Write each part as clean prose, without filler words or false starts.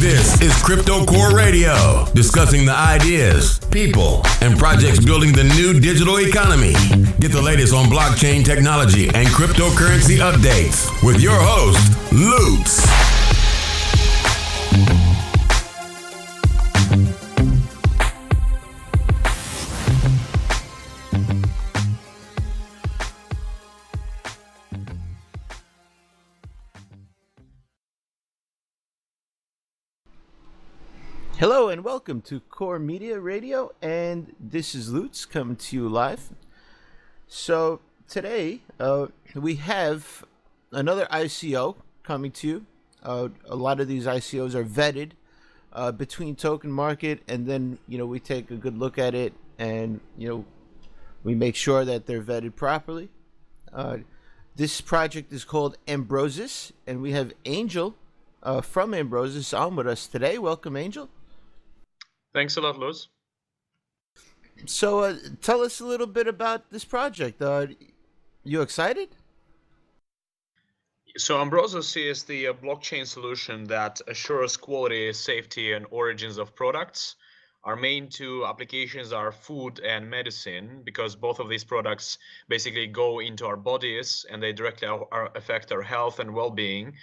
This is Crypto Core Radio, discussing the ideas, people, and projects building the new digital economy. Get the latest on blockchain technology and cryptocurrency updates with your host, Lutz. Hello and welcome to Core Media Radio, and this is Lutz coming to you live. So today we have another ICO coming to you. A lot of these ICOs are vetted between token market, and then we take a good look at it, and we make sure that they're vetted properly. This project is called Ambrosus, and we have Angel from Ambrosus on with us today. Welcome, Angel. Thanks a lot, Luz. So tell us a little bit about this project. You excited? So Ambrosus is the blockchain solution that assures quality, safety, and origins of products. Our main two applications are food and medicine, because both of these products basically go into our bodies and they directly affect our health and well-being.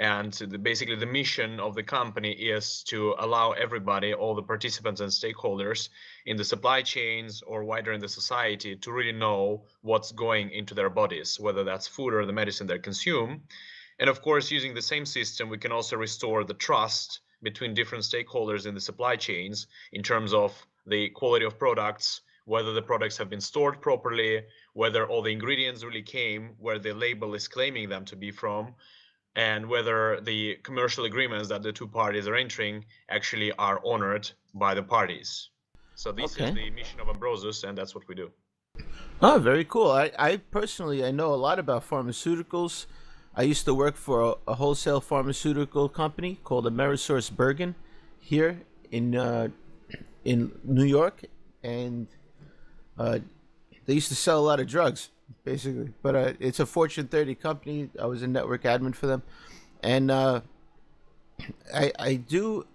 And basically the mission of the company is to allow everybody, all the participants and stakeholders in the supply chains or wider in the society, to really know what's going into their bodies, whether that's food or the medicine they consume. And of course, using the same system, we can also restore the trust between different stakeholders in the supply chains in terms of the quality of products, whether the products have been stored properly, whether all the ingredients really came where the label is claiming them to be from, and whether the commercial agreements that the two parties are entering actually are honored by the parties. So this is the mission of Ambrosus, and that's what we do. Oh, very cool. I personally, I know a lot about pharmaceuticals. I used to work for a wholesale pharmaceutical company called Ambrosus Bergen here in New York, and they used to sell a lot of drugs, basically. But it's a Fortune 30 company. I was a network admin for them, and I do.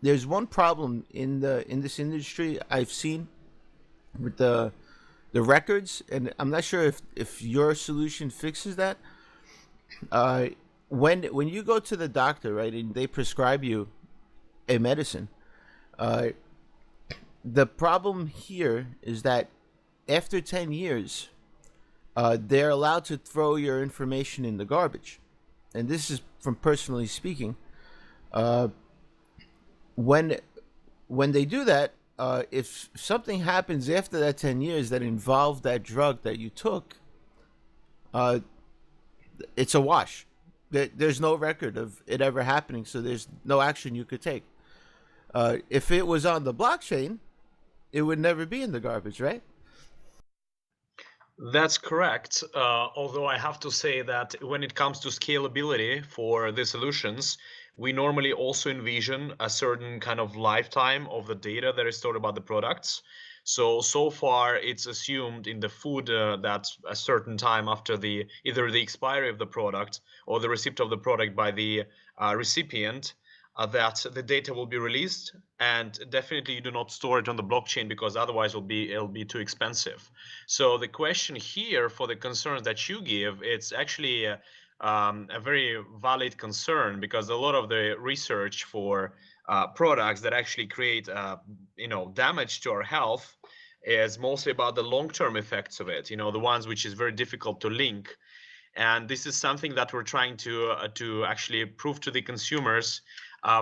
There's one problem in this industry I've seen with the records, and I'm not sure if your solution fixes that. When you go to the doctor, right, and they prescribe you a medicine, the problem here is that after 10 years, they're allowed to throw your information in the garbage. And this is from personally speaking. When they do that, if something happens after that 10 years that involved that drug that you took, it's a wash. There's no record of it ever happening, so there's no action you could take. If it was on the blockchain, it would never be in the garbage, right? That's correct. Although I have to say that when it comes to scalability for the solutions, we normally also envision a certain kind of lifetime of the data that is stored about the products. So far it's assumed in the food that a certain time after either the expiry of the product or the receipt of the product by the recipient, that the data will be released, and definitely you do not store it on the blockchain, because otherwise it'll be too expensive. So the question here, for the concerns that you give, it's actually a very valid concern, because a lot of the research for products that actually create damage to our health is mostly about the long-term effects of it, the ones which is very difficult to link. And this is something that we're trying to actually prove to the consumers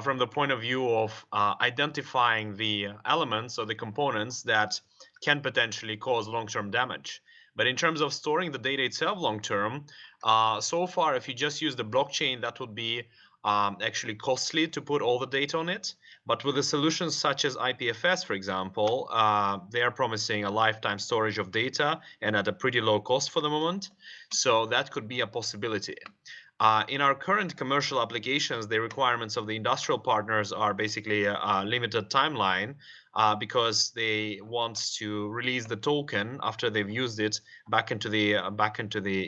from the point of view of identifying the elements or the components that can potentially cause long-term damage. But in terms of storing the data itself long-term, so far, if you just use the blockchain, that would be actually costly to put all the data on it. But with the solutions such as IPFS, for example, they are promising a lifetime storage of data and at a pretty low cost for the moment. So that could be a possibility. In our current commercial applications, the requirements of the industrial partners are basically a limited timeline, because they want to release the token after they've used it back into the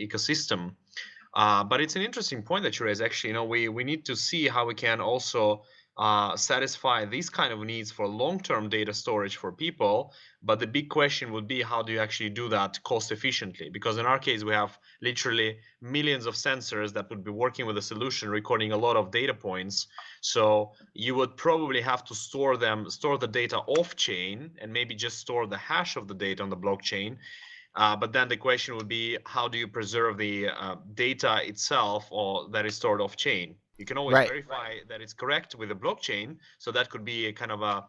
ecosystem. But it's an interesting point that you raise. Actually, we need to see how we can also satisfy these kind of needs for long-term data storage for people. But the big question would be, how do you actually do that cost efficiently? Because in our case, we have literally millions of sensors that would be working with a solution, recording a lot of data points. So you would probably have to store the data off chain, and maybe just store the hash of the data on the blockchain. But then the question would be, how do you preserve the data itself, or that is stored off chain? You can always Right. verify that it's correct with a blockchain. So that could be a kind of a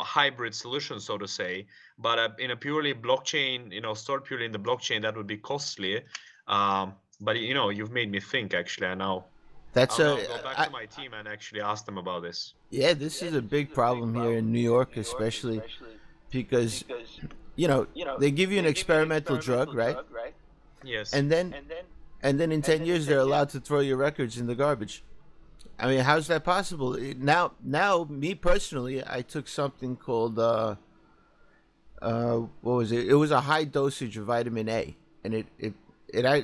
hybrid solution, so to say. But in a purely blockchain, stored purely in the blockchain, that would be costly. But you've made me think, actually. That's I'll now a go back I, to my team and actually ask them about this. yeah. This is a big problem here in New York, especially because they give you an experimental drug, right? Yes. And then in 10 years they're allowed to throw your records in the garbage. I mean, how's that possible? Now, me personally, I took something called what was it? It was a high dosage of vitamin A, and I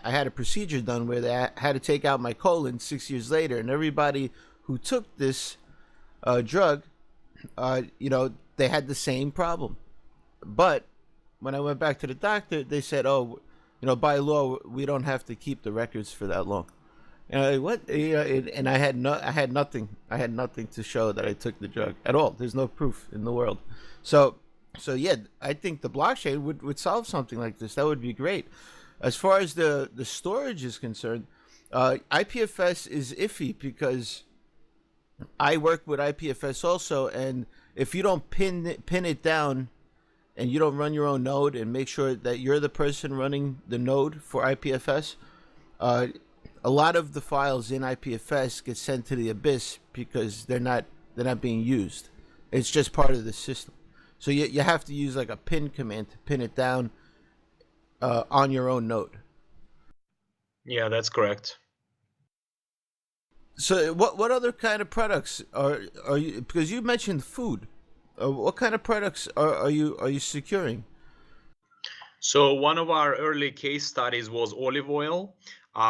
had a procedure done where they had to take out my colon 6 years later, and everybody who took this drug, they had the same problem. But when I went back to the doctor, they said, "Oh, by law, we don't have to keep the records for that long." And I, what? And I had nothing. I had nothing to show that I took the drug at all. There's no proof in the world. So yeah, I think the blockchain would solve something like this. That would be great. As far as the storage is concerned, IPFS is iffy because I work with IPFS also, and if you don't pin it down, and you don't run your own node and make sure that you're the person running the node for IPFS, a lot of the files in IPFS get sent to the abyss because they're not being used. It's just part of the system. So you have to use like a pin command to pin it down on your own node. Yeah, that's correct. So what other kind of products are you? Because you mentioned food. What kind of products are you securing? So one of our early case studies was olive oil.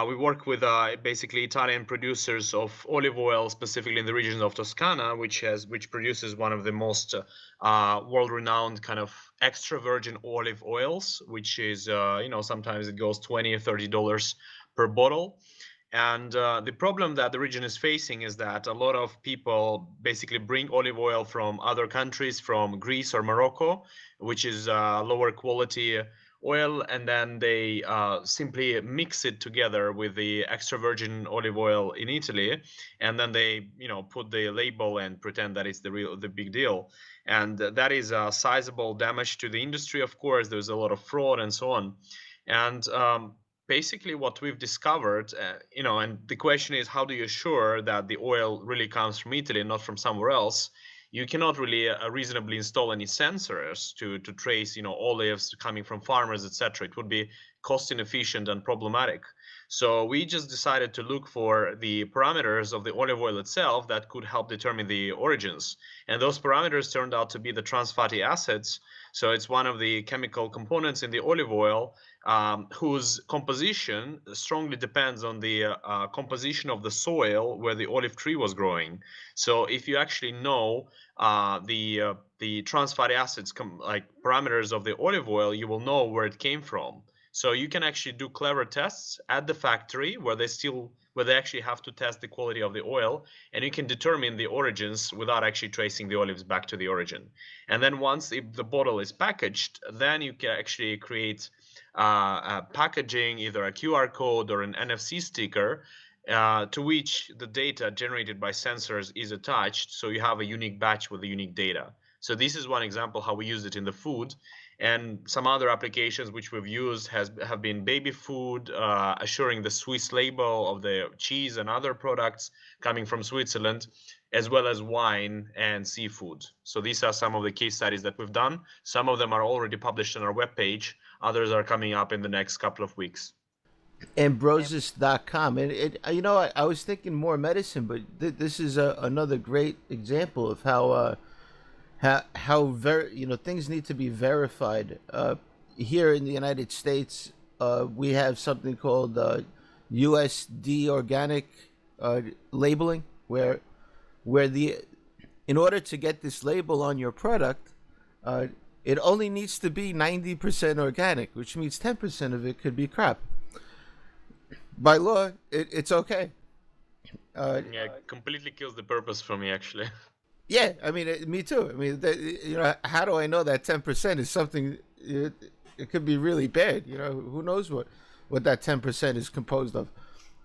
We work with basically Italian producers of olive oil, specifically in the region of Toscana, which produces one of the most world-renowned kind of extra virgin olive oils, which is sometimes it goes $20 or $30 per bottle. And the problem that the region is facing is that a lot of people basically bring olive oil from other countries, from Greece or Morocco, which is lower quality oil, and then they simply mix it together with the extra virgin olive oil in Italy, and then they put the label and pretend that it's the big deal. And that is a sizable damage to the industry. Of course, there's a lot of fraud and so on. And basically what we've discovered, and the question is, how do you assure that the oil really comes from Italy and not from somewhere else? You cannot really reasonably install any sensors to trace, olives coming from farmers, etc. It would be cost inefficient and problematic. So we just decided to look for the parameters of the olive oil itself that could help determine the origins. And those parameters turned out to be the trans fatty acids. So it's one of the chemical components in the olive oil whose composition strongly depends on the composition of the soil where the olive tree was growing. So if you actually know the trans fatty acids like parameters of the olive oil, you will know where it came from. So you can actually do clever tests at the factory where they actually have to test the quality of the oil, and you can determine the origins without actually tracing the olives back to the origin. And then once the bottle is packaged, then you can actually create packaging, either a QR code or an NFC sticker, to which the data generated by sensors is attached, so you have a unique batch with the unique data. So this is one example how we use it in the food. And some other applications which we've used have been baby food, assuring the Swiss label of the cheese and other products coming from Switzerland, as well as wine and seafood. So these are some of the case studies that we've done. Some of them are already published on our webpage. Others are coming up in the next couple of weeks. Ambrosus.com. And I was thinking more medicine, but this is another great example of how things need to be verified. Here in the United States, we have something called USD organic labeling, where the in order to get this label on your product, uh, it only needs to be 90% organic, which means 10% of it could be crap. By law, it's okay. Yeah, it completely kills the purpose for me, actually. Yeah, I mean, me too. I mean, how do I know that 10% is something? It could be really bad. Who knows what that 10% is composed of?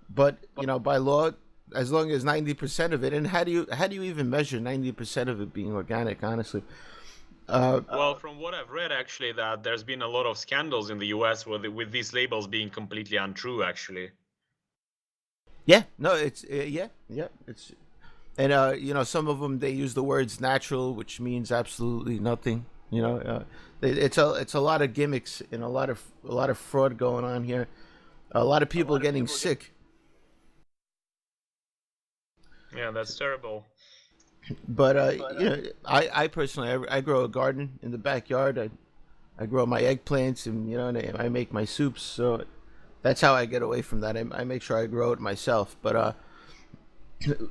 But by law, as long as 90% of it, and how do you even measure 90% of it being organic? Honestly, Well, from what I've read, actually, that there's been a lot of scandals in the US with these labels being completely untrue, actually. yeah, no, it's yeah, it's and some of them they use the words natural, which means absolutely nothing. It's a lot of gimmicks and a lot of fraud going on here. A lot of people getting sick. Yeah, that's terrible. But I personally I grow a garden in the backyard. I grow my eggplants and I make my soups. So that's how I get away from that. I make sure I grow it myself. But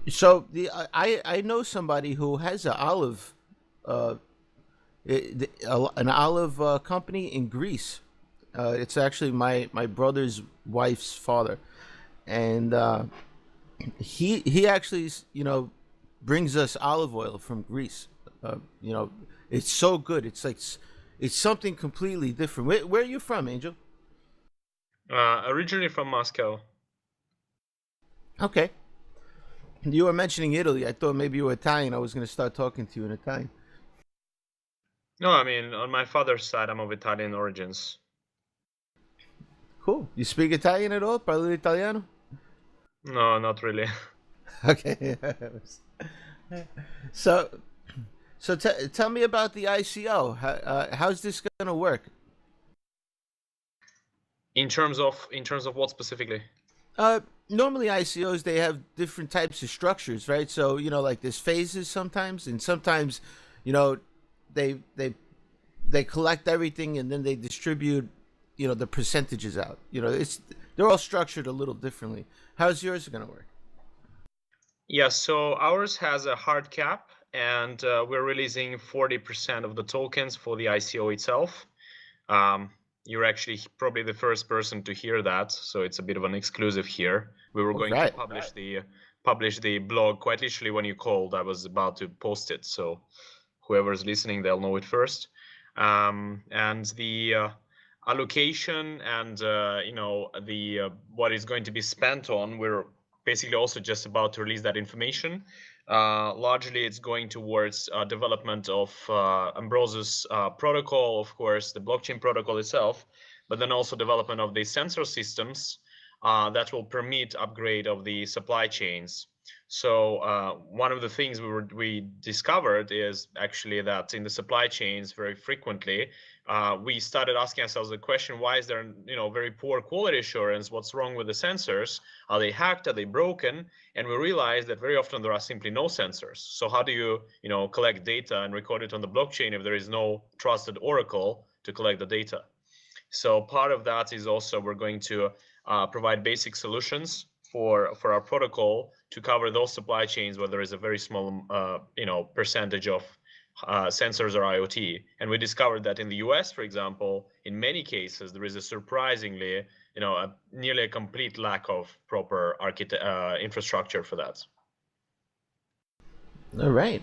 so I know somebody who has an olive uh, an olive company in Greece. It's actually my brother's wife's father, and he actually brings us olive oil from Greece. You know, it's so good. It's like it's something completely different. Where are you from, Angel? Originally from Moscow. Okay. You were mentioning Italy. I thought maybe you were Italian. I was going to start talking to you in Italian. No, I mean, on my father's side, I'm of Italian origins. Cool. You speak Italian at all? Parli italiano? No, not really. Okay. so, tell me about the ICO. How's this going to work? In terms of what specifically? Normally ICOs they have different types of structures, right? So like there's phases sometimes, and sometimes, you know, they they they collect everything and then they distribute, the percentages out. They're all structured a little differently. How's yours going to work? Yeah, so ours has a hard cap, and we're releasing 40% of the tokens for the ICO itself. Um, you're actually probably the first person to hear that, so it's a bit of an exclusive here. We were All going to right. publish the blog quite literally when you called. I was about to post it, so whoever's listening, they'll know it first. And the allocation and the what is going to be spent on, we're basically also just about to release that information. Largely, it's going towards development of Ambrosus protocol, of course, the blockchain protocol itself, but then also development of the sensor systems that will permit upgrade of the supply chains. So one of the things we discovered is actually that in the supply chains very frequently we started asking ourselves the question: why is there very poor quality assurance? What's wrong with the sensors? Are they hacked? Are they broken? And we realized that very often there are simply no sensors. So how do you collect data and record it on the blockchain if there is no trusted oracle to collect the data? So part of that is also we're going to provide basic solutions for our protocol to cover those supply chains where there is a very small percentage of sensors or IoT. And we discovered that in the US, for example, in many cases there is a surprisingly nearly a complete lack of proper infrastructure for that. All right.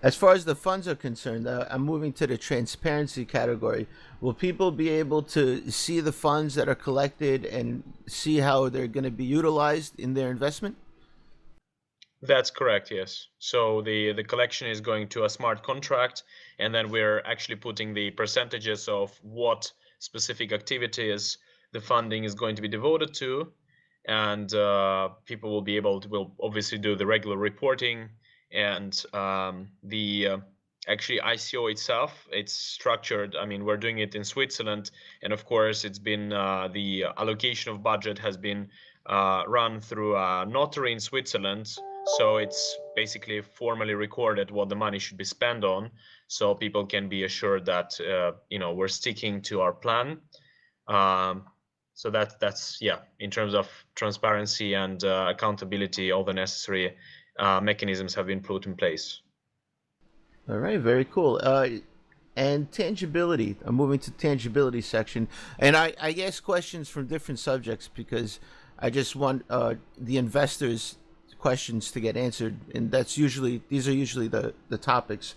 As far as the funds are concerned, I'm moving to the transparency category. Will people be able to see the funds that are collected and see how they're going to be utilized in their investment? That's correct, yes. So the collection is going to a smart contract, and then we're actually putting the percentages of what specific activities the funding is going to be devoted to, and people will obviously do the regular reporting, and the actually ICO itself, it's structured. I mean, we're doing it in Switzerland, and of course, it's been the allocation of budget has been run through a notary in Switzerland. So it's basically formally recorded what the money should be spent on, so people can be assured that we're sticking to our plan. Um, So that's yeah, in terms of transparency and accountability, all the necessary mechanisms have been put in place. All right, very cool. And tangibility. I'm moving to tangibility section, and I ask questions from different subjects because I just want the investors' questions to get answered, and these are usually the topics.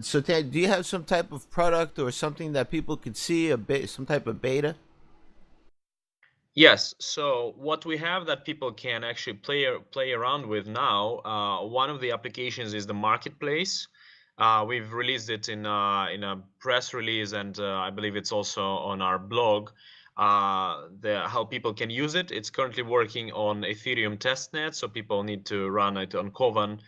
So, do you have some type of product or something that people could see, some type of beta? Yes, so what we have that people can actually play around with now, one of the applications is the marketplace. We've released it in a press release, and I believe it's also on our blog. How people can use it. It's currently working on Ethereum testnet, so people need to run it on Kovan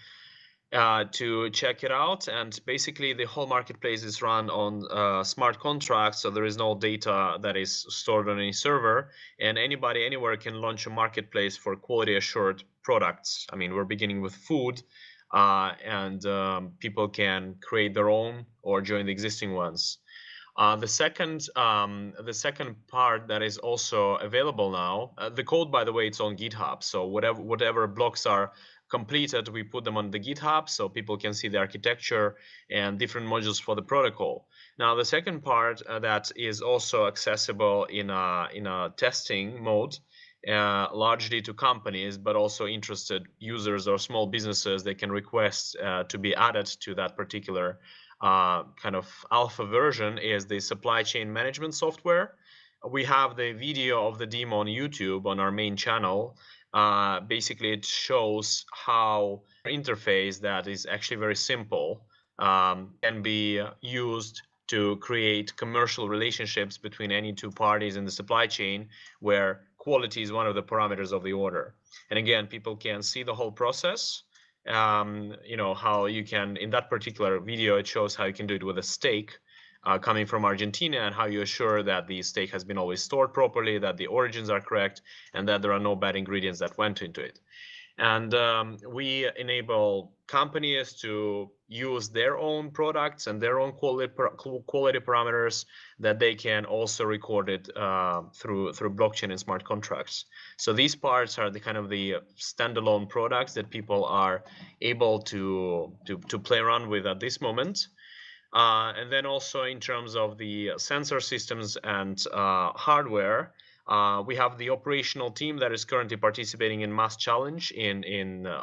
to check it out. And basically, the whole marketplace is run on smart contracts, so there is no data that is stored on any server, and anybody anywhere can launch a marketplace for quality assured products. I mean, we're beginning with food, and people can create their own or join the existing ones. The second part that is also available now, the code, by the way, it's on GitHub. So whatever blocks are completed, we put them on the GitHub so people can see the architecture and different modules for the protocol. Now, the second part that is also accessible in a testing mode, largely to companies, but also interested users or small businesses, they can request to be added to that particular kind of alpha version, is the supply chain management software. We have the video of the demo on YouTube on our main channel. Basically, it shows how interface that is actually very simple can be used to create commercial relationships between any two parties in the supply chain, where quality is one of the parameters of the order. And again, people can see the whole process. How you can, in that particular video, it shows how you can do it with a steak coming from Argentina, and how you assure that the steak has been always stored properly, that the origins are correct, and that there are no bad ingredients that went into it. And we enable companies to use their own products and their own quality parameters that they can also record it through blockchain and smart contracts. So these parts are the kind of the standalone products that people are able to play around with at this moment. And then also in terms of the sensor systems and hardware, we have the operational team that is currently participating in Mass Challenge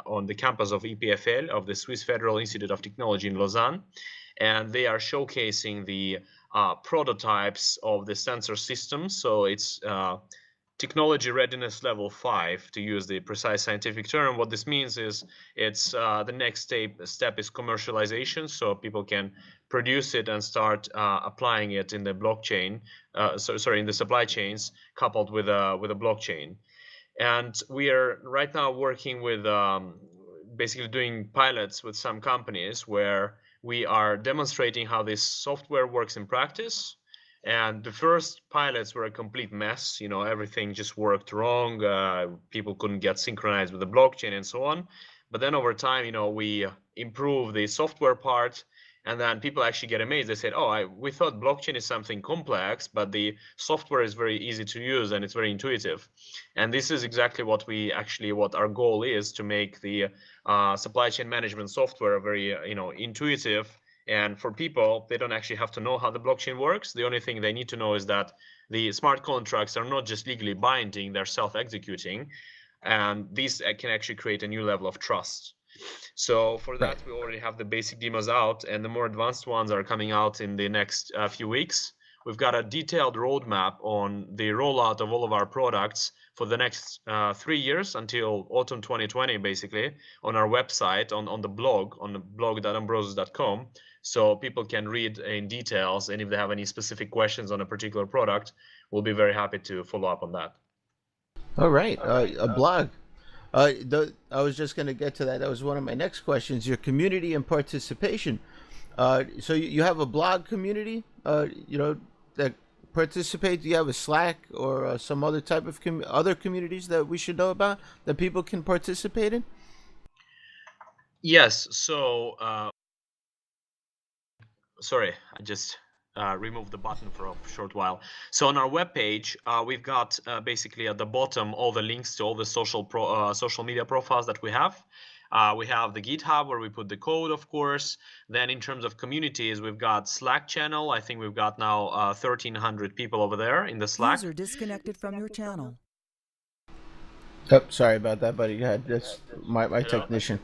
on the campus of EPFL, of the Swiss Federal Institute of Technology in Lausanne, and they are showcasing the prototypes of the sensor system. So it's technology readiness level 5, to use the precise scientific term. What this means is it's the next step is commercialization, so people can produce it and start applying it in the blockchain, in the supply chains, coupled with a blockchain. And we are right now working with basically doing pilots with some companies where we are demonstrating how this software works in practice. And the first pilots were a complete mess. Everything just worked wrong. People couldn't get synchronized with the blockchain and so on. But then over time, we improve the software part, and then people actually get amazed. They said, we thought blockchain is something complex, but the software is very easy to use and it's very intuitive. And this is exactly what our goal is, to make the supply chain management software very, intuitive. And for people, they don't actually have to know how the blockchain works. The only thing they need to know is that the smart contracts are not just legally binding, they're self-executing. And these can actually create a new level of trust. So for that, we already have the basic demos out, and the more advanced ones are coming out in the next few weeks. We've got a detailed roadmap on the rollout of all of our products for the next 3 years, until autumn 2020, basically, on our website, on the blog.ambrosus.com. So people can read in details, and if they have any specific questions on a particular product, we'll be very happy to follow up on that. All right, a blog. I was just going to get to that. That was one of my next questions. Your community and participation. So you have a blog community, that participate. Do you have a Slack or some other type of other communities that we should know about that people can participate in? Yes. So sorry, I just remove the button for a short while. So on our webpage, we've got basically at the bottom all the links to all the social media profiles that we have. We have the GitHub where we put the code, of course. Then in terms of communities, we've got Slack channel. I think we've got now 1,300 people over there in the Slack. User disconnected from your channel. Oh, sorry about that, buddy. Go ahead. That's my technician.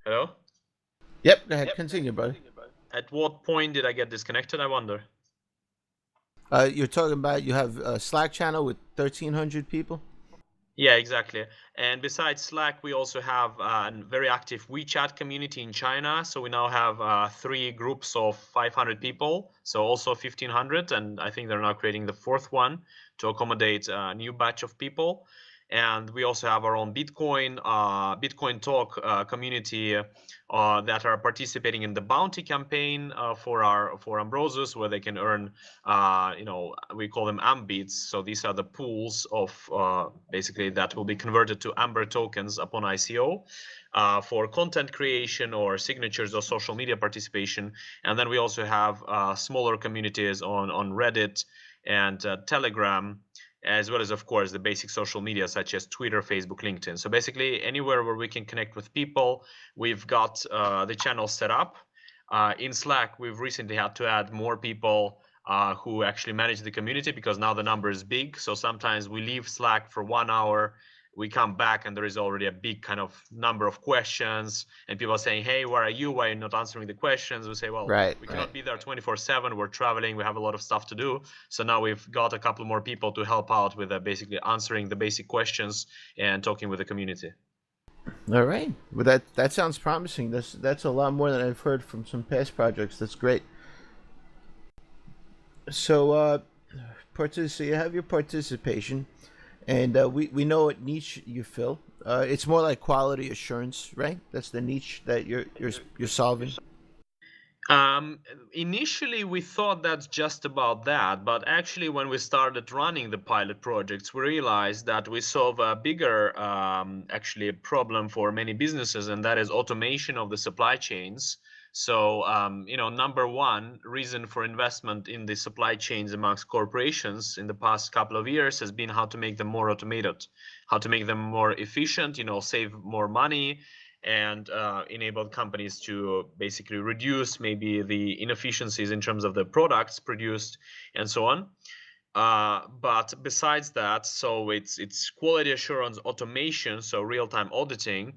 Hello? Yep, go ahead. Continue, buddy. At what point did I get disconnected, I wonder? You're talking about you have a Slack channel with 1,300 people? Yeah, exactly. And besides Slack, we also have a very active WeChat community in China. So we now have 3 groups of 500 people, so also 1,500. And I think they're now creating the 4th one to accommodate a new batch of people. And we also have our own Bitcoin Talk community that are participating in the bounty campaign for Ambrosus, where they can earn, we call them Ambits. So these are the pools of basically that will be converted to Amber tokens upon ICO for content creation or signatures or social media participation. And then we also have smaller communities on Reddit and Telegram, as well as, of course, the basic social media such as Twitter, Facebook, LinkedIn. So basically anywhere where we can connect with people, we've got the channel set up. In Slack, we've recently had to add more people who actually manage the community because now the number is big. So sometimes we leave Slack for 1 hour, we come back and there is already a big kind of number of questions and people are saying, hey, where are you? Why are you not answering the questions? We say, well, we cannot be there 24/7. We're traveling. We have a lot of stuff to do. So now we've got a couple more people to help out with basically answering the basic questions and talking with the community. All right. Well, that sounds promising. That's a lot more than I've heard from some past projects. That's great. So, so you have your participation. And we know what niche you fill. It's more like quality assurance, right? That's the niche that you're solving. Initially, we thought that's just about that, but actually, when we started running the pilot projects, we realized that we solve a bigger, actually, problem for many businesses, and that is automation of the supply chains. So, number one reason for investment in the supply chains amongst corporations in the past couple of years has been how to make them more automated, how to make them more efficient, save more money, and enable companies to basically reduce maybe the inefficiencies in terms of the products produced and so on. But besides that, so it's quality assurance automation, so real-time auditing.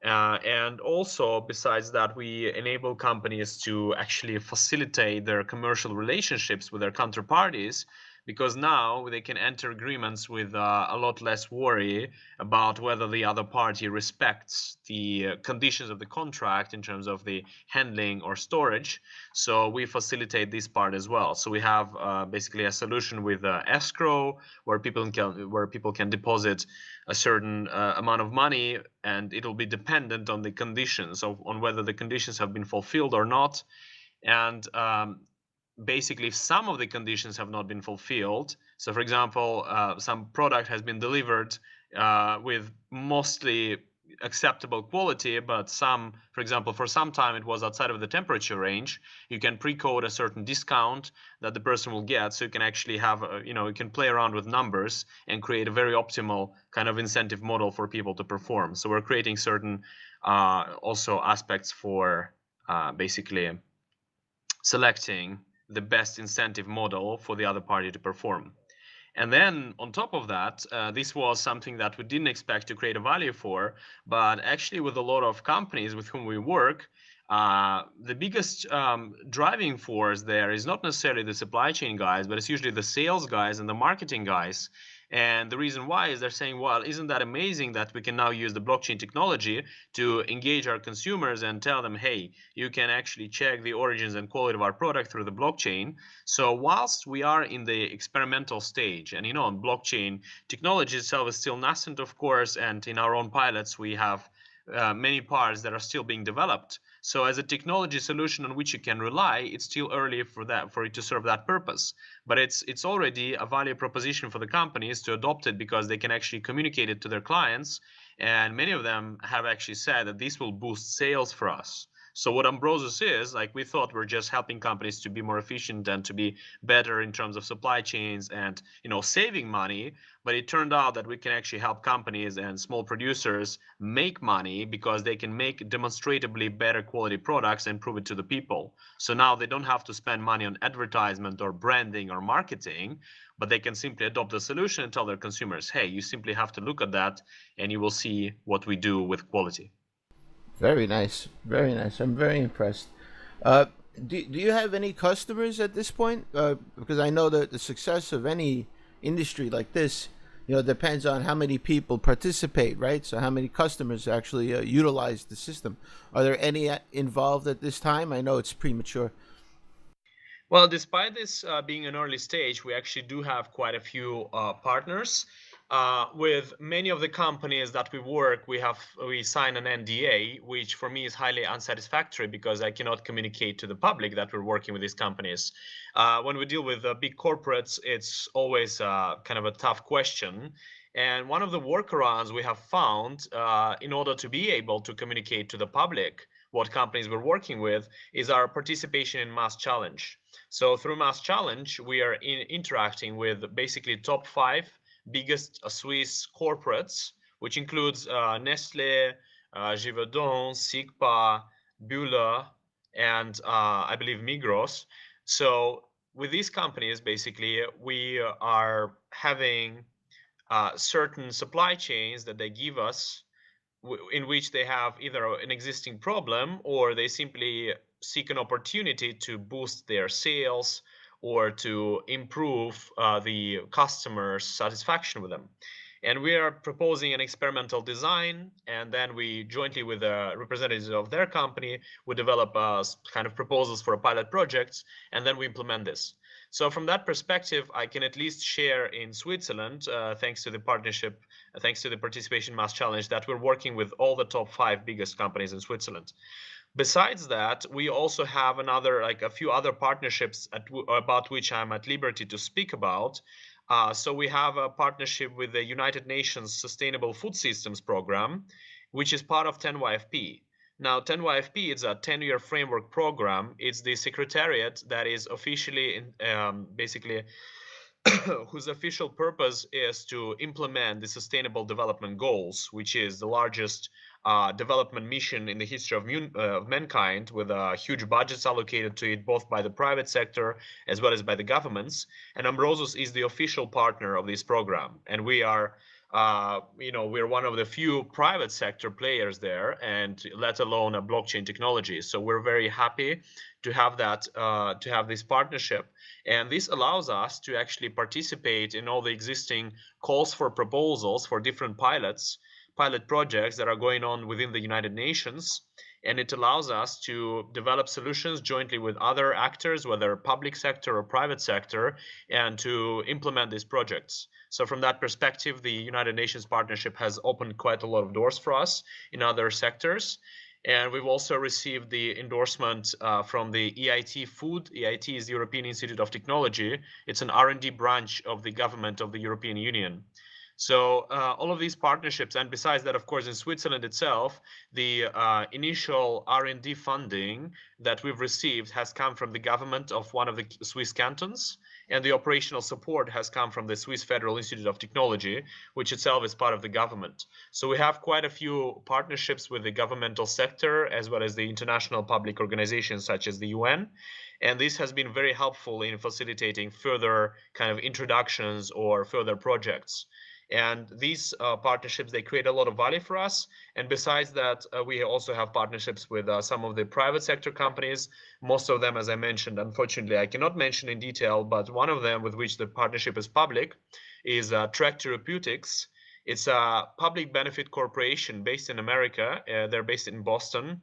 And also, besides that, we enable companies to actually facilitate their commercial relationships with their counterparties, because now they can enter agreements with a lot less worry about whether the other party respects the conditions of the contract in terms of the handling or storage. So we facilitate this part as well. So we have basically a solution with escrow where people can deposit a certain amount of money, and it will be dependent on the conditions on whether the conditions have been fulfilled or not. And basically, if some of the conditions have not been fulfilled, so for example, some product has been delivered with mostly acceptable quality, but for example, for some time it was outside of the temperature range, you can pre-code a certain discount that the person will get. So you can actually have, you can play around with numbers and create a very optimal kind of incentive model for people to perform. So we're creating certain also aspects for basically selecting the best incentive model for the other party to perform. And then on top of that, this was something that we didn't expect to create a value for, but actually with a lot of companies with whom we work, the biggest driving force there is not necessarily the supply chain guys, but it's usually the sales guys and the marketing guys. And the reason why is they're saying, well, isn't that amazing that we can now use the blockchain technology to engage our consumers and tell them, hey, you can actually check the origins and quality of our product through the blockchain. So whilst we are in the experimental stage, and on blockchain technology itself is still nascent, of course, and in our own pilots, we have many parts that are still being developed. So as a technology solution on which you can rely, it's still early for it to serve that purpose. But it's already a value proposition for the companies to adopt it because they can actually communicate it to their clients. And many of them have actually said that this will boost sales for us. So what Ambrosus is, like, we thought we're just helping companies to be more efficient and to be better in terms of supply chains and, saving money. But it turned out that we can actually help companies and small producers make money because they can make demonstrably better quality products and prove it to the people. So now they don't have to spend money on advertisement or branding or marketing, but they can simply adopt the solution and tell their consumers, hey, you simply have to look at that and you will see what we do with quality. Very nice. Very nice. I'm very impressed. Uh, do you have any customers at this point? Because I know that the success of any industry like this, depends on how many people participate, right? So how many customers actually utilize the system. Are there any involved at this time? I know it's premature. Well, despite this being an early stage, we actually do have quite a few partners. With many of the companies that we work, we sign an NDA, which for me is highly unsatisfactory because I cannot communicate to the public that we're working with these companies. When we deal with big corporates, it's always kind of a tough question. And one of the workarounds we have found in order to be able to communicate to the public what companies we're working with is our participation in Mass Challenge. So through Mass Challenge, we are interacting with basically top 5 biggest Swiss corporates, which includes Nestle, Givaudan, Sigpa, Bühler, and I believe Migros. So with these companies, basically, we are having certain supply chains that they give us in which they have either an existing problem or they simply seek an opportunity to boost their sales or to improve the customer's satisfaction with them. And we are proposing an experimental design, and then we jointly with the representatives of their company, we develop kind of proposals for a pilot projects, and then we implement this. So from that perspective, I can at least share in Switzerland, thanks to the partnership, thanks to the participation Mass Challenge, that we're working with all the top 5 biggest companies in Switzerland. Besides that, we also have a few other partnerships about which I'm at liberty to speak about. So we have a partnership with the United Nations Sustainable Food Systems Program, which is part of 10YFP. Now, 10YFP is a 10-year framework program. It's the secretariat that is officially, basically, whose official purpose is to implement the Sustainable Development Goals, which is the largest development mission in the history of mankind, with huge budgets allocated to it, both by the private sector as well as by the governments. And Ambrosus is the official partner of this program. And we are we're one of the few private sector players there, and let alone a blockchain technology. So we're very happy to have that, to have this partnership. And this allows us to actually participate in all the existing calls for proposals for different pilot projects that are going on within the United Nations. And it allows us to develop solutions jointly with other actors, whether public sector or private sector, and to implement these projects. So from that perspective, the United Nations partnership has opened quite a lot of doors for us in other sectors. And we've also received the endorsement from the EIT Food. EIT is the European Institute of Technology. It's an R&D branch of the government of the European Union. So all of these partnerships, and besides that, of course, in Switzerland itself, the initial R&D funding that we've received has come from the government of one of the Swiss cantons, and the operational support has come from the Swiss Federal Institute of Technology, which itself is part of the government. So we have quite a few partnerships with the governmental sector, as well as the international public organizations such as the UN. And this has been very helpful in facilitating further kind of introductions or further projects. And these partnerships, they create a lot of value for us. And besides that, we also have partnerships with some of the private sector companies. Most of them, as I mentioned, unfortunately, I cannot mention in detail, but one of them with which the partnership is public is Track Therapeutics. It's a public benefit corporation based in America. They're based in Boston.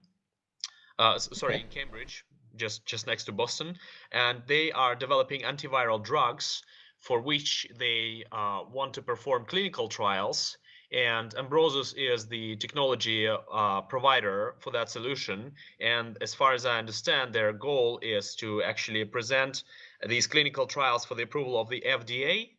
In Cambridge, just next to Boston. And they are developing antiviral drugs for which they want to perform clinical trials. And Ambrosus is the technology provider for that solution. And as far as I understand, their goal is to actually present these clinical trials for the approval of the FDA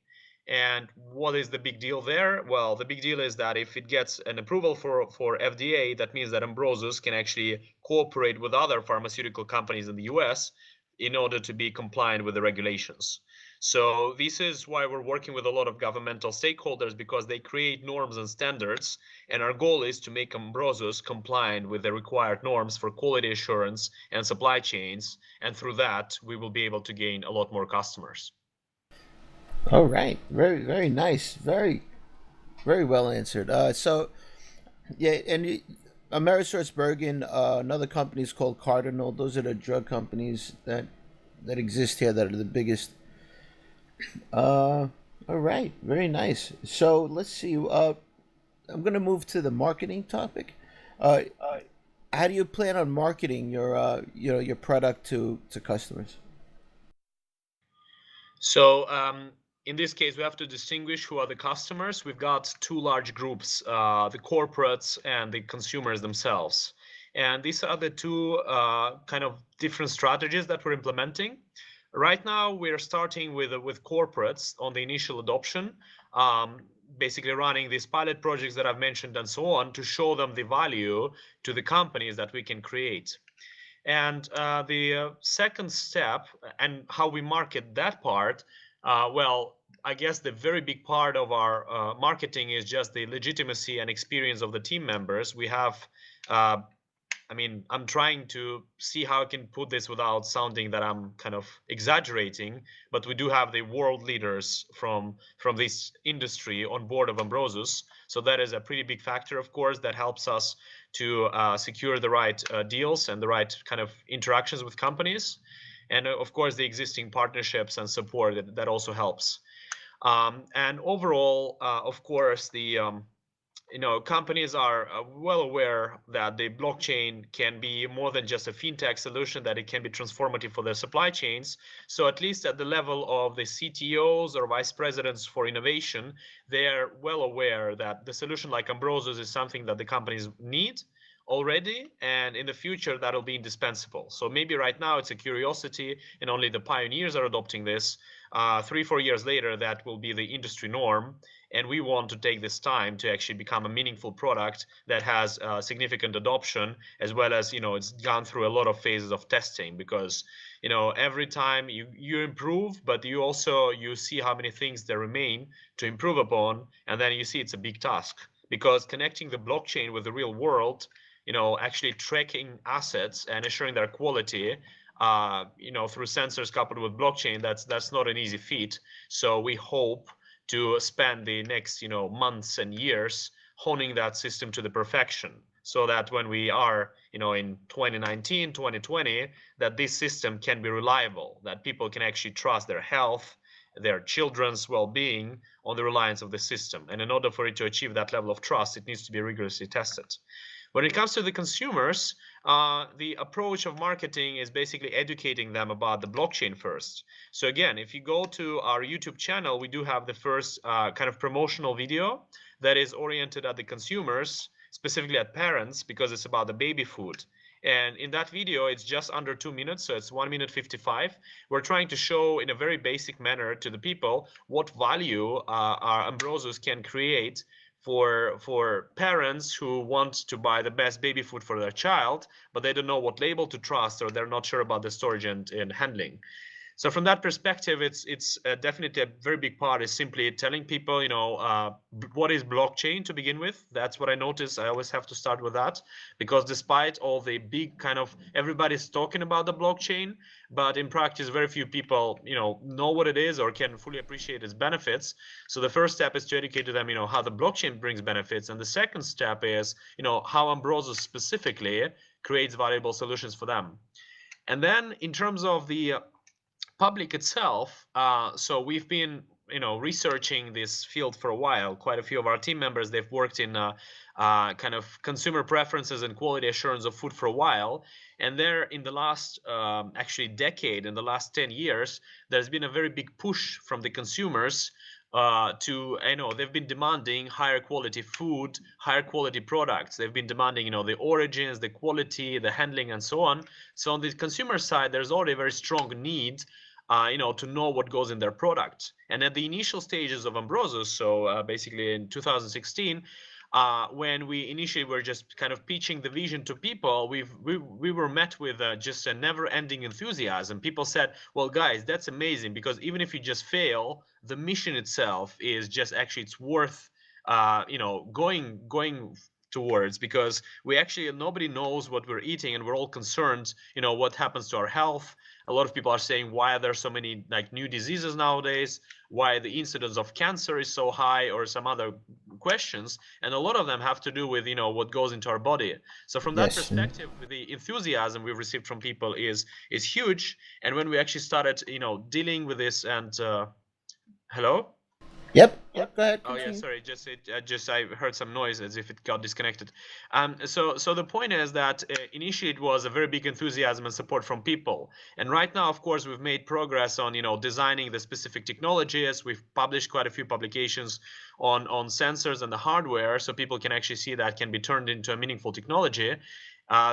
And what is the big deal there? Well, the big deal is that if it gets an approval for FDA, that means that Ambrosus can actually cooperate with other pharmaceutical companies in the US in order to be compliant with the regulations. So this is why we're working with a lot of governmental stakeholders, because they create norms and standards, and our goal is to make Ambrosus compliant with the required norms for quality assurance and supply chains, and through that we will be able to gain a lot more customers. All right, very very nice, very well answered. So yeah, and Amerisourcebergen, another company is called Cardinal. Those are the drug companies that exist here that are the biggest. All right, very nice. So let's see. I'm gonna move to the marketing topic. Uh, how do you plan on marketing your your product to customers? So in this case, we have to distinguish who are the customers. We've got two large groups, the corporates and the consumers themselves. And these are the two kind of different strategies that we're implementing. Right now, we're starting with corporates on the initial adoption, um, basically running these pilot projects that I've mentioned and so on to show them the value to the companies that we can create. And the second step and how we market that part, well, I guess the very big part of our marketing is just the legitimacy and experience of the team members. We have uh, I mean, I'm trying to see how I can put this without sounding that I'm kind of exaggerating, but we do have the world leaders from this industry on board of Ambrosus. So that is a pretty big factor, of course, that helps us to secure the right deals and the right kind of interactions with companies. And of course, the existing partnerships and support that also helps. And overall, of course, the companies are well aware that the blockchain can be more than just a fintech solution, that it can be transformative for their supply chains. So at least at the level of the CTOs or vice presidents for innovation, they are well aware that the solution like Ambrosus is something that the companies need already, and in the future that'll be indispensable. So maybe right now it's a curiosity and only the pioneers are adopting this. 3 4 years later, that will be the industry norm, and we want to take this time to actually become a meaningful product that has significant adoption, as well as it's gone through a lot of phases of testing, because every time you improve, but you see how many things there remain to improve upon, and then you see it's a big task, because connecting the blockchain with the real world, actually tracking assets and assuring their quality, through sensors coupled with blockchain, that's not an easy feat. So we hope to spend the next, months and years honing that system to the perfection, so that when we are, in 2019, 2020, that this system can be reliable, that people can actually trust their health, their children's well-being on the reliance of the system. And in order for it to achieve that level of trust, it needs to be rigorously tested. When it comes to the consumers, the approach of marketing is basically educating them about the blockchain first. So again, if you go to our YouTube channel, we do have the first kind of promotional video that is oriented at the consumers, specifically at parents, because it's about the baby food. And in that video, it's just under 2 minutes, so it's 1 minute 55. We're trying to show in a very basic manner to the people what value our Ambrosus can create for parents who want to buy the best baby food for their child, but they don't know what label to trust, or they're not sure about the storage and handling. So from that perspective, it's definitely a very big part is simply telling people, what is blockchain to begin with. That's what I notice. I always have to start with that, because despite all the big kind of everybody's talking about the blockchain, but in practice, very few people, know what it is or can fully appreciate its benefits. So the first step is to educate them, how the blockchain brings benefits, and the second step is, how Ambrosus specifically creates valuable solutions for them. And then in terms of the public itself, so we've been researching this field for a while. Quite a few of our team members, they've worked in kind of consumer preferences and quality assurance of food for a while, and there in the last actually decade, in the last 10 years, there's been a very big push from the consumers to, they've been demanding higher quality food, higher quality products. They've been demanding, the origins, the quality, the handling, and so on. So on the consumer side, there's already a very strong need to know what goes in their product. And at the initial stages of Ambrosus, so basically in 2016, when we initially were just kind of pitching the vision to people, we were met with just a never-ending enthusiasm. People said, "Well, guys, that's amazing, because even if you just fail, the mission itself is just actually it's worth going towards, because we actually nobody knows what we're eating, and we're all concerned, what happens to our health." A lot of people are saying, why are there so many like new diseases nowadays, why the incidence of cancer is so high, or some other questions, and a lot of them have to do with what goes into our body. So from that perspective, the enthusiasm we've received from people is huge. And when we actually started dealing with this, and hello. Yep. Go ahead. Oh yeah, Continue. sorry. Just I heard some noise as if it got disconnected. So the point is that initially it was a very big enthusiasm and support from people, and right now, of course, we've made progress on designing the specific technologies. We've published quite a few publications on sensors and the hardware, so people can actually see that can be turned into a meaningful technology.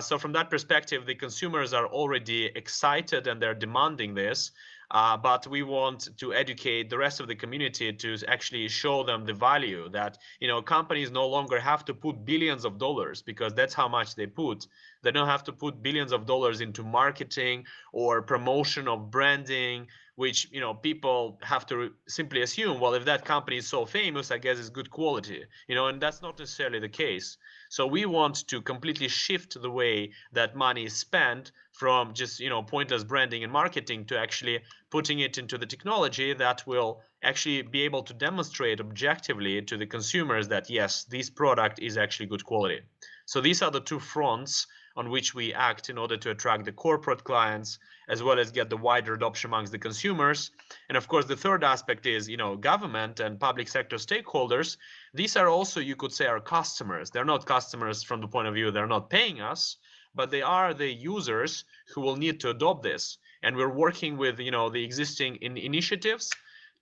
So from that perspective, the consumers are already excited and they're demanding this. But we want to educate the rest of the community to actually show them the value that companies no longer have to put billions of dollars, because that's how much they put. They don't have to put billions of dollars into marketing or promotion of branding, which people have to simply assume, well, if that company is so famous, I guess it's good quality, and that's not necessarily the case. So we want to completely shift the way that money is spent from just pointless branding and marketing to actually putting it into the technology that will actually be able to demonstrate objectively to the consumers that yes, this product is actually good quality. So these are the two fronts on which we act in order to attract the corporate clients, as well as get the wider adoption amongst the consumers. And of course, the third aspect is, government and public sector stakeholders. These are also, you could say, our customers. They're not customers from the point of view they're not paying us, but they are the users who will need to adopt this. And we're working with, the existing initiatives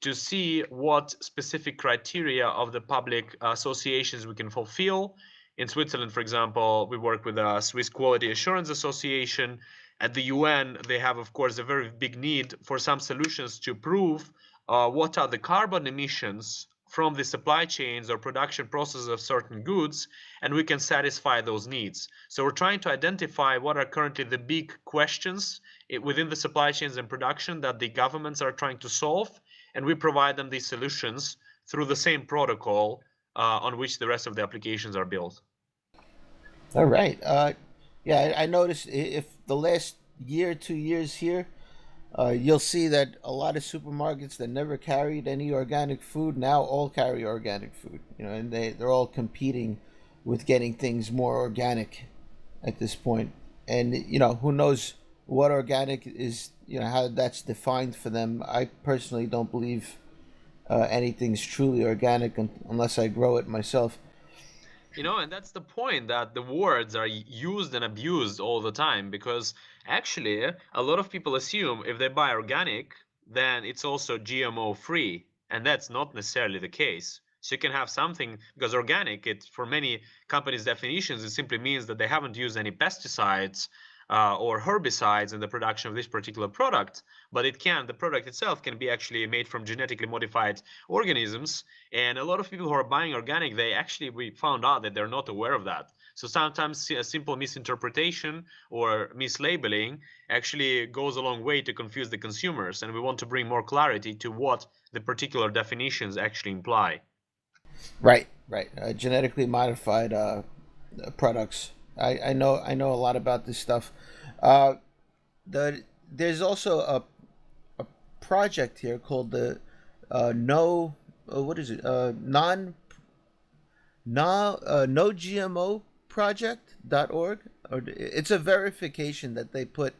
to see what specific criteria of the public associations we can fulfill. In Switzerland, for example, we work with the Swiss Quality Assurance Association. At the UN, they have, of course, a very big need for some solutions to prove what are the carbon emissions from the supply chains or production processes of certain goods, and we can satisfy those needs. So we're trying to identify what are currently the big questions within the supply chains and production that the governments are trying to solve, and we provide them these solutions through the same protocol on which the rest of the applications are built. All right. Yeah, I noticed if the last year, 2 years here, you'll see that a lot of supermarkets that never carried any organic food now all carry organic food. And they're all competing with getting things more organic at this point. And who knows what organic is, how that's defined for them. I personally don't believe anything's truly organic unless I grow it myself. And that's the point, that the words are used and abused all the time, because actually a lot of people assume if they buy organic, then it's also GMO free, and that's not necessarily the case. So you can have something, because organic, it for many companies' definitions, it simply means that they haven't used any pesticides or herbicides in the production of this particular product, but the product itself can be actually made from genetically modified organisms. And a lot of people who are buying organic, we found out that they're not aware of that. So sometimes a simple misinterpretation or mislabeling actually goes a long way to confuse the consumers, and we want to bring more clarity to what the particular definitions actually imply. Right. Genetically modified products. I know a lot about this stuff. There's also a project here called the no what is it no GMO project.org, or it's a verification that they put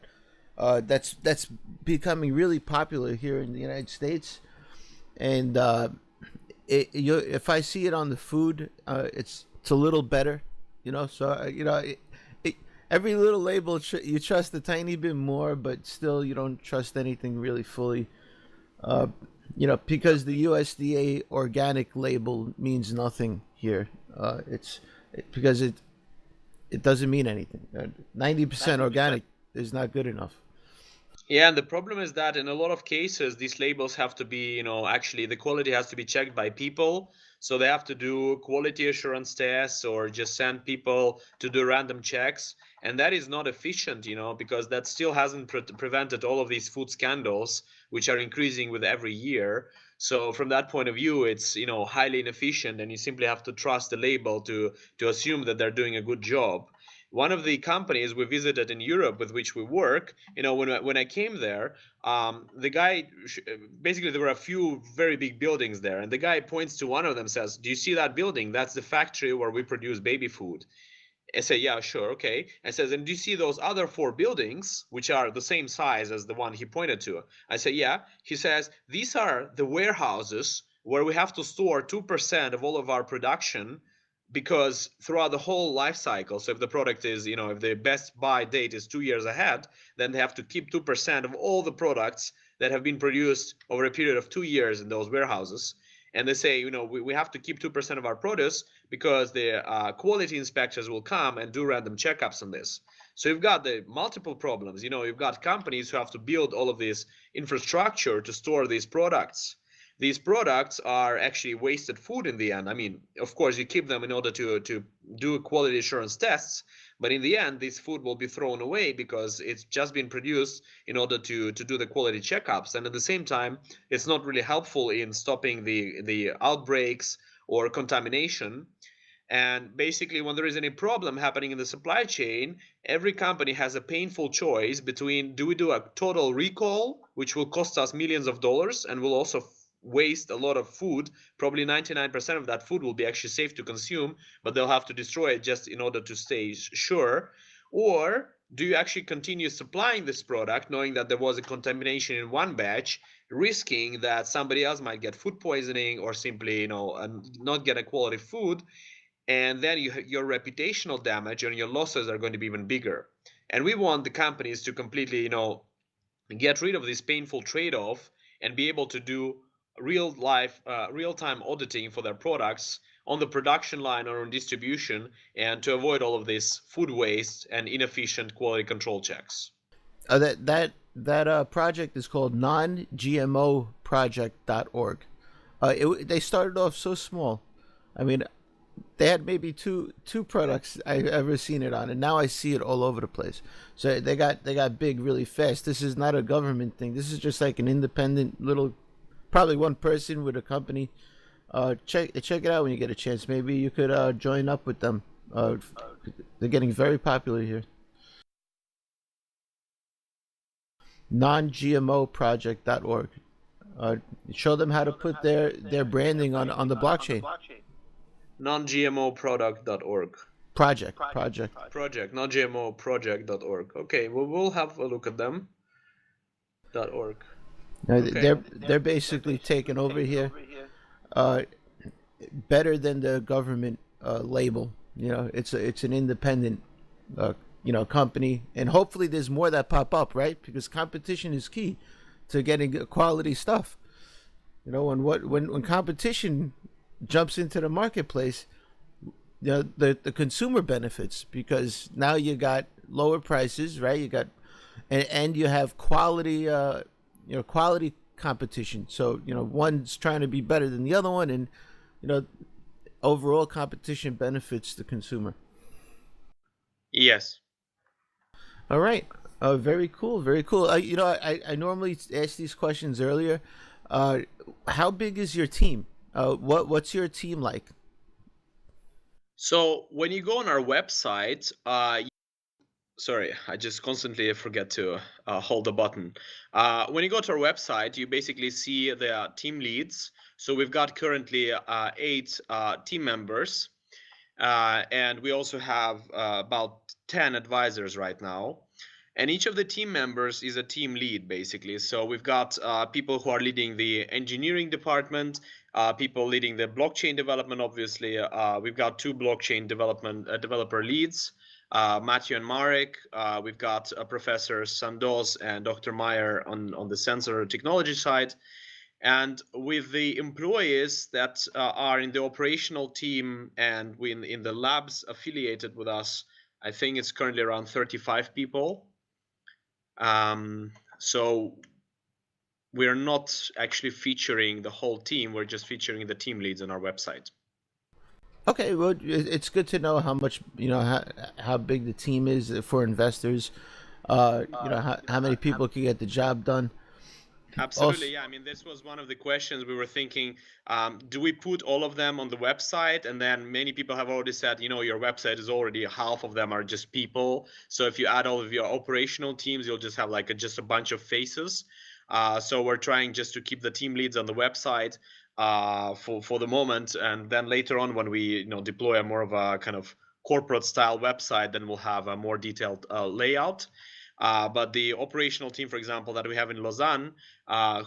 that's becoming really popular here in the United States. And if I see it on the food, it's a little better. So every little label you trust a tiny bit more, but still you don't trust anything really fully. Because the USDA organic label means nothing here. Because it doesn't mean anything. 90% organic is not good enough. Yeah, and the problem is that in a lot of cases, these labels have to be, actually the quality has to be checked by people. So they have to do quality assurance tests or just send people to do random checks. And that is not efficient, because that still hasn't prevented all of these food scandals, which are increasing with every year. So from that point of view, it's, highly inefficient, and you simply have to trust the label to assume that they're doing a good job. One of the companies we visited in Europe with which we work, when I came there, the guy basically there were a few very big buildings there, and the guy points to one of them, says, "Do you see that building? That's the factory where we produce baby food." I say, "Yeah, sure, okay." And says, "And do you see those other four buildings, which are the same size as the one he pointed to?" I say, "Yeah." He says, "These are the warehouses where we have to store 2% of all of our production, because throughout the whole life cycle, so if the product is, if the best buy date is 2 years ahead, then they have to keep 2% of all the products that have been produced over a period of 2 years in those warehouses." And they say, we have to keep 2% of our produce because the quality inspectors will come and do random checkups on this. So you've got the multiple problems. You've got companies who have to build all of this infrastructure to store these products. These products are actually wasted food in the end. I mean, of course, you keep them in order to do quality assurance tests, but in the end, this food will be thrown away because it's just been produced in order to do the quality checkups. And at the same time, it's not really helpful in stopping the outbreaks or contamination. And basically, when there is any problem happening in the supply chain, every company has a painful choice between, do we do a total recall, which will cost us millions of dollars and will also waste a lot of food. Probably 99% of that food will be actually safe to consume, but they'll have to destroy it just in order to stay sure. Or do you actually continue supplying this product knowing that there was a contamination in one batch, risking that somebody else might get food poisoning or simply, not get a quality food, and then your reputational damage and your losses are going to be even bigger. And we want the companies to completely, get rid of this painful trade-off and be able to do real-time auditing for their products on the production line or on distribution, and to avoid all of this food waste and inefficient quality control checks. That project is called non-GMOproject.org. They started off so small. I mean, they had maybe two products I've ever seen it on, and now I see it all over the place. So they got big really fast. This is not a government thing. This is just like an independent little, probably one person with a company. Check it out when you get a chance. Maybe you could join up with them. They're getting very popular here. Non-GMOproject.org. Show them how to put their branding on the blockchain. Non-GMOproduct.org. Project. Non-GMOproject.org. Okay, well, we'll have a look at them. .org. Okay. They're basically taking over here. Better than the government label. It's an independent company, and hopefully there's more that pop up, right? Because competition is key to getting quality stuff. When competition jumps into the marketplace, the consumer benefits, because now you got lower prices, right? You got and you have quality quality competition. So one's trying to be better than the other one, and overall competition benefits the consumer. Yes. All right. Very cool. Very cool. I normally ask these questions earlier. How big is your team? What's your team like? So when you go on our website, sorry, I just constantly forget to hold the button. When you go to our website, you basically see the team leads. So we've got currently 8 team members, and we also have about 10 advisors right now. And each of the team members is a team lead, basically. So we've got people who are leading the engineering department, people leading the blockchain development, obviously. We've got 2 blockchain developer leads, Matthew and Marek. We've got Professor Sandoz and Dr. Meyer on the sensor technology side. And with the employees that are in the operational team and in the labs affiliated with us, I think it's currently around 35 people. So we're not actually featuring the whole team. We're just featuring the team leads on our website. Okay, well, it's good to know how much how big the team is for investors. How many people can get the job done. Also, Absolutely, yeah. I mean, this was one of the questions we were thinking. Do we put all of them on the website? And then many people have already said, your website is already half of them are just people. So if you add all of your operational teams, you'll just have like just a bunch of faces. So we're trying just to keep the team leads on the website for the moment, and then later on when we deploy a more of a kind of corporate style website, then we'll have a more detailed layout. But the operational team, for example, that we have in Lausanne,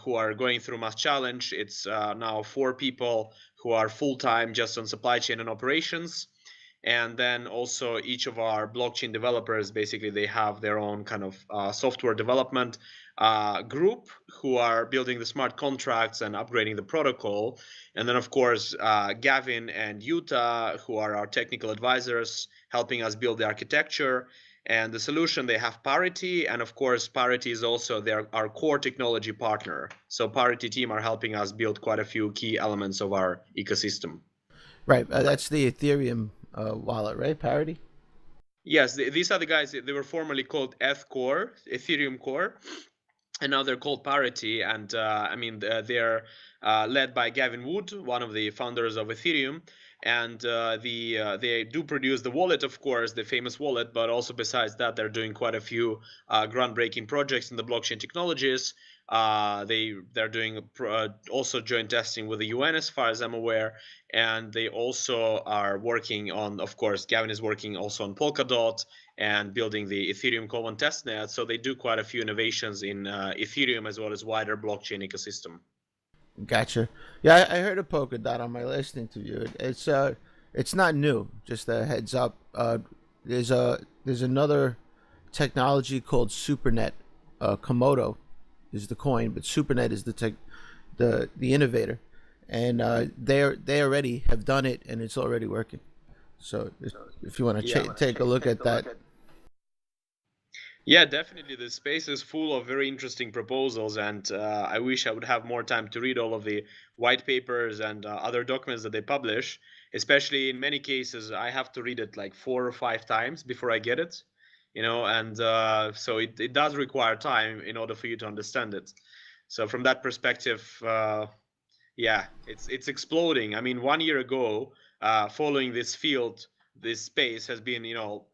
who are going through Mass Challenge, it's now 4 people who are full-time just on supply chain and operations. And then also each of our blockchain developers, basically they have their own kind of software development group who are building the smart contracts and upgrading the protocol. And then of course, Gavin and Yuta, who are our technical advisors, helping us build the architecture and the solution. They have Parity, and of course Parity is also our core technology partner. So Parity team are helping us build quite a few key elements of our ecosystem. right, that's the Ethereum wallet, right? Parity. Yes, these are the guys. They were formerly called Core, Ethereum Core, and now they're called Parity. And I mean, they're led by Gavin Wood, one of the founders of Ethereum. And they do produce the wallet, of course, the famous wallet. But also besides that, they're doing quite a few groundbreaking projects in the blockchain technologies. They're doing also joint testing with the UN, as far as I'm aware, and they also are working on, of course, Gavin is working also on Polkadot and building the Ethereum Common Testnet. So they do quite a few innovations in Ethereum as well as wider blockchain ecosystem. Gotcha. Yeah, I heard of Polkadot on my last interview. It's not new. Just a heads up. There's another technology called SuperNet. Komodo is the coin, but SuperNet is the innovator, and they already have done it, and it's already working. So if you want to take a look at that. Yeah, definitely. The space is full of very interesting proposals, and I wish I would have more time to read all of the white papers and other documents that they publish. Especially in many cases, I have to read it like 4 or 5 times before I get it, and so it does require time in order for you to understand it. So from that perspective, yeah, it's exploding. I mean, 1 year ago, following this field, this space has been,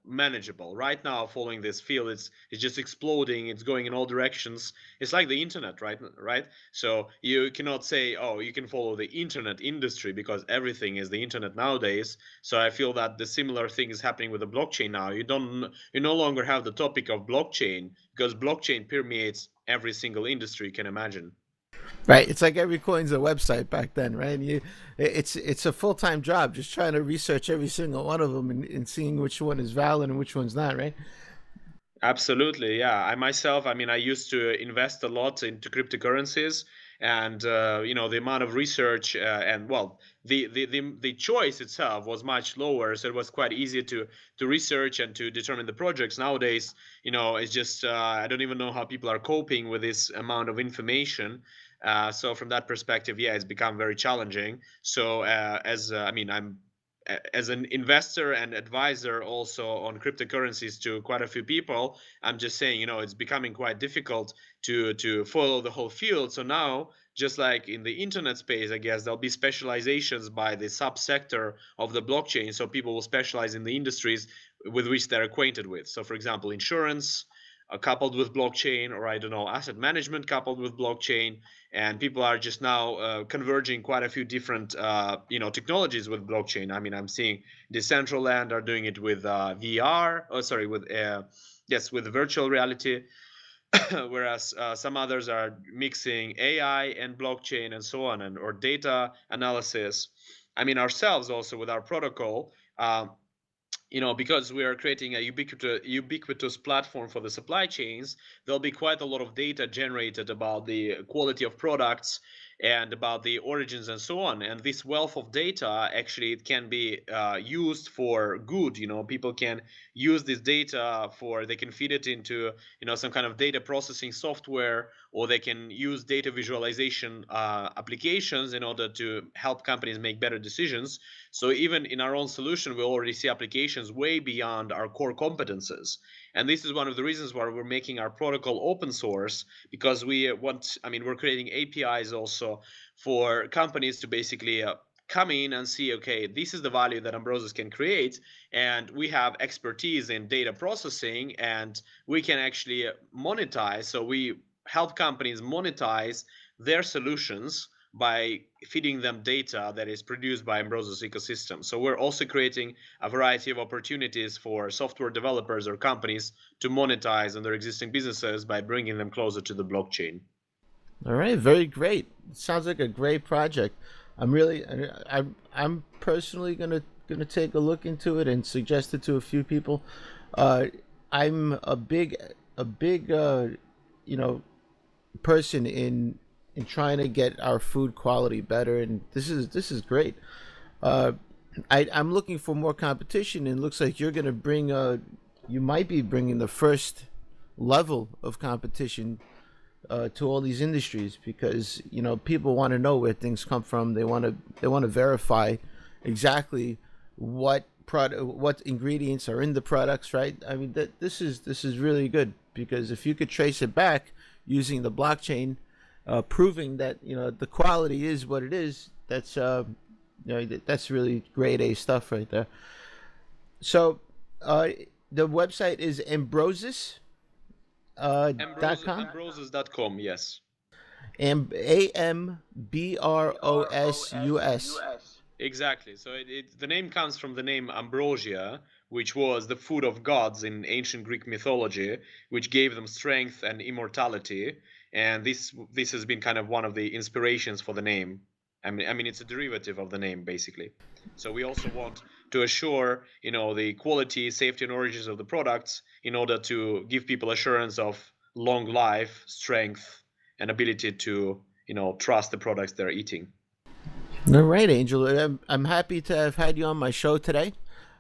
manageable. Right now, following this field, it's just exploding. It's going in all directions. It's like the internet, right? Right. So you cannot say, oh, you can follow the internet industry because everything is the internet nowadays. So I feel that the similar thing is happening with the blockchain now. You no longer have the topic of blockchain because blockchain permeates every single industry you can imagine. Right, it's like every coin's a website back then, right? And it's a full time job just trying to research every single one of them and seeing which one is valid and which one's not, right? Absolutely, yeah. I mean, I used to invest a lot into cryptocurrencies, and the amount of research and well, the choice itself was much lower, so it was quite easy to research and to determine the projects. Nowadays, it's just I don't even know how people are coping with this amount of information. So from that perspective, yeah, it's become very challenging. So I mean, I'm as an investor and advisor also on cryptocurrencies to quite a few people. I'm just saying, it's becoming quite difficult to follow the whole field. So now, just like in the internet space, I guess there'll be specializations by the subsector of the blockchain. So people will specialize in the industries with which they're acquainted with. So for example, insurance coupled with blockchain, or I don't know, asset management coupled with blockchain, and people are just now converging quite a few different technologies with blockchain. I mean, I'm seeing Decentraland are doing it with VR, oh sorry, with yes, with virtual reality, whereas some others are mixing AI and blockchain and so on, and or data analysis. I mean, ourselves also with our protocol. Because we are creating a ubiquitous platform for the supply chains, there'll be quite a lot of data generated about the quality of products and about the origins and so on. And this wealth of data, actually, it can be used for good. People can use this data they can feed it into some kind of data processing software, or they can use data visualization applications in order to help companies make better decisions. So even in our own solution, we already see applications way beyond our core competences. And this is one of the reasons why we're making our protocol open source, because we're creating APIs also for companies to basically come in and see, okay, this is the value that Ambrosus can create, and we have expertise in data processing, and we can actually monetize. So we help companies monetize their solutions by feeding them data that is produced by Ambrosus ecosystem. So we're also creating a variety of opportunities for software developers or companies to monetize on their existing businesses by bringing them closer to the blockchain. All right, very great. Sounds like a great project. I'm personally gonna take a look into it and suggest it to a few people. I'm a big person in trying to get our food quality better, and this is great. I'm looking for more competition, and it looks like you're gonna bring you might be bringing the first level of competition to all these industries, because people want to know where things come from. They want to verify exactly what ingredients are in the products, right? I mean, this is really good, because if you could trace it back using the blockchain, proving that the quality is what it is, that's that's really grade A stuff right there. So the website is Ambrosus. Ambrosus.com, yes. Ambrosus. Exactly. So the name comes from the name Ambrosia, which was the food of gods in ancient Greek mythology, which gave them strength and immortality. And this has been kind of one of the inspirations for the name. I mean, it's a derivative of the name, basically. So we also want to assure, the quality, safety, and origins of the products in order to give people assurance of long life, strength, and ability to, trust the products they're eating. All right, Angel. I'm happy to have had you on my show today.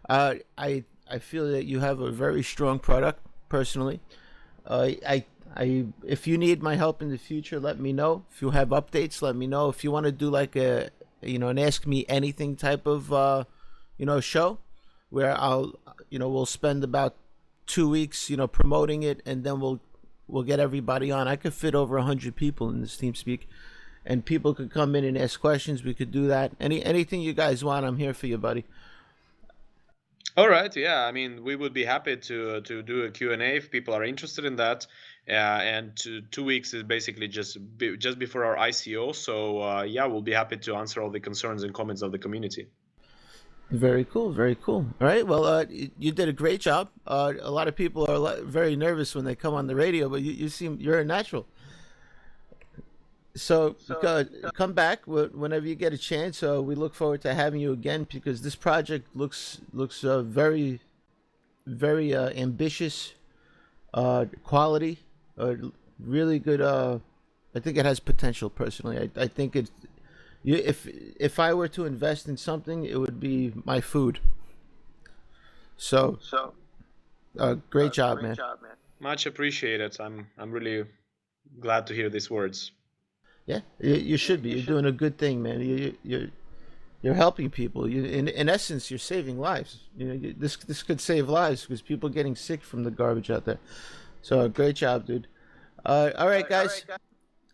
I feel that you have a very strong product, personally. If you need my help in the future, let me know. If you have updates, let me know. If you want to do like an Ask Me Anything type of show, where we'll spend about 2 weeks promoting it, and then we'll get everybody on. I could fit over 100 people in this TeamSpeak, and people could come in and ask questions. We could do that. Anything you guys want, I'm here for you, buddy. All right, yeah. I mean, we would be happy to do a Q&A if people are interested in that. And 2 weeks is basically just before our ICO. So yeah, we'll be happy to answer all the concerns and comments of the community. Very cool, very cool. All right, well, you did a great job. A lot of people are very nervous when they come on the radio, but you're a natural. So come back whenever you get a chance. We look forward to having you again, because this project looks very, very ambitious, quality, really good. I think it has potential. Personally, I think it. If I were to invest in something, it would be my food. So great job, man. Much appreciated. I'm really glad to hear these words. Yeah, you should be. You're doing a good thing, man. You're helping people. In essence, you're saving lives. This could save lives, because people are getting sick from the garbage out there. So great job, dude. All right, guys.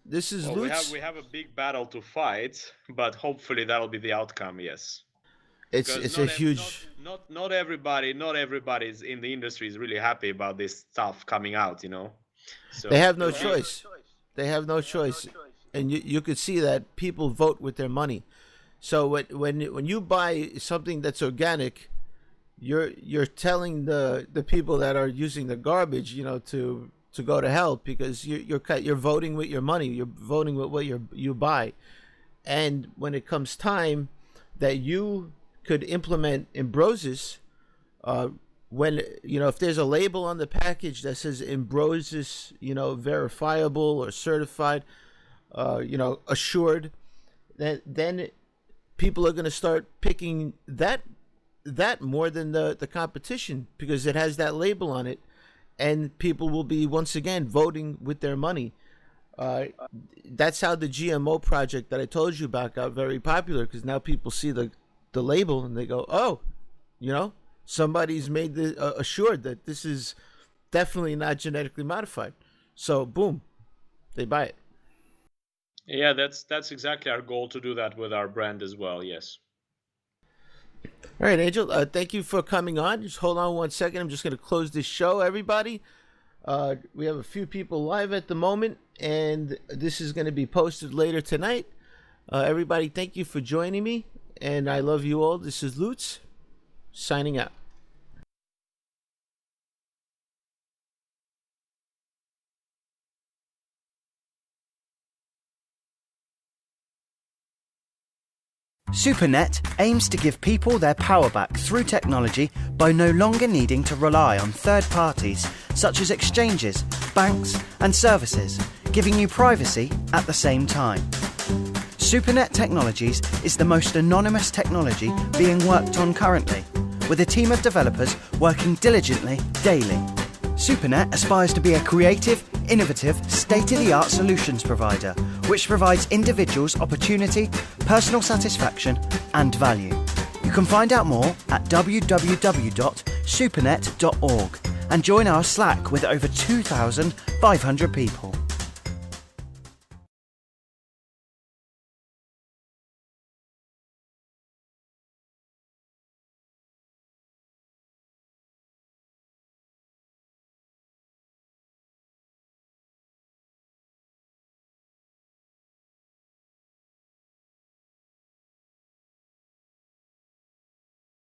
This is Lutz. We have a big battle to fight, but hopefully that'll be the outcome. Yes. It's a huge. Not everybody's in the industry is really happy about this stuff coming out. So they have no choice. They have no choice. And you could see that people vote with their money. So when you buy something that's organic, you're telling the people that are using the garbage, to go to hell, because you're voting with your money. You're voting with what you buy. And when it comes time that you could implement Ambrosus, when if there's a label on the package that says Ambrosus, verifiable or certified, assured, then people are going to start picking that more than the competition, because it has that label on it, and people will be once again voting with their money. That's how the GMO project that I told you about got very popular, because now people see the label and they go, oh, somebody's made assured that this is definitely not genetically modified. So boom, they buy it. Yeah, that's exactly our goal, to do that with our brand as well. Yes. All right, Angel, thank you for coming on. Just hold on 1 second. I'm just going to close this show, everybody. We have a few people live at the moment, and this is going to be posted later tonight. Everybody, thank you for joining me, and I love you all. This is Lutz, signing out. SuperNet aims to give people their power back through technology by no longer needing to rely on third parties such as exchanges, banks and services, giving you privacy at the same time. SuperNet Technologies is the most anonymous technology being worked on currently, with a team of developers working diligently daily. SuperNet aspires to be a creative, innovative, state-of-the-art solutions provider, which provides individuals opportunity, personal satisfaction and value. You can find out more at www.supernet.org and join our Slack with over 2,500 people.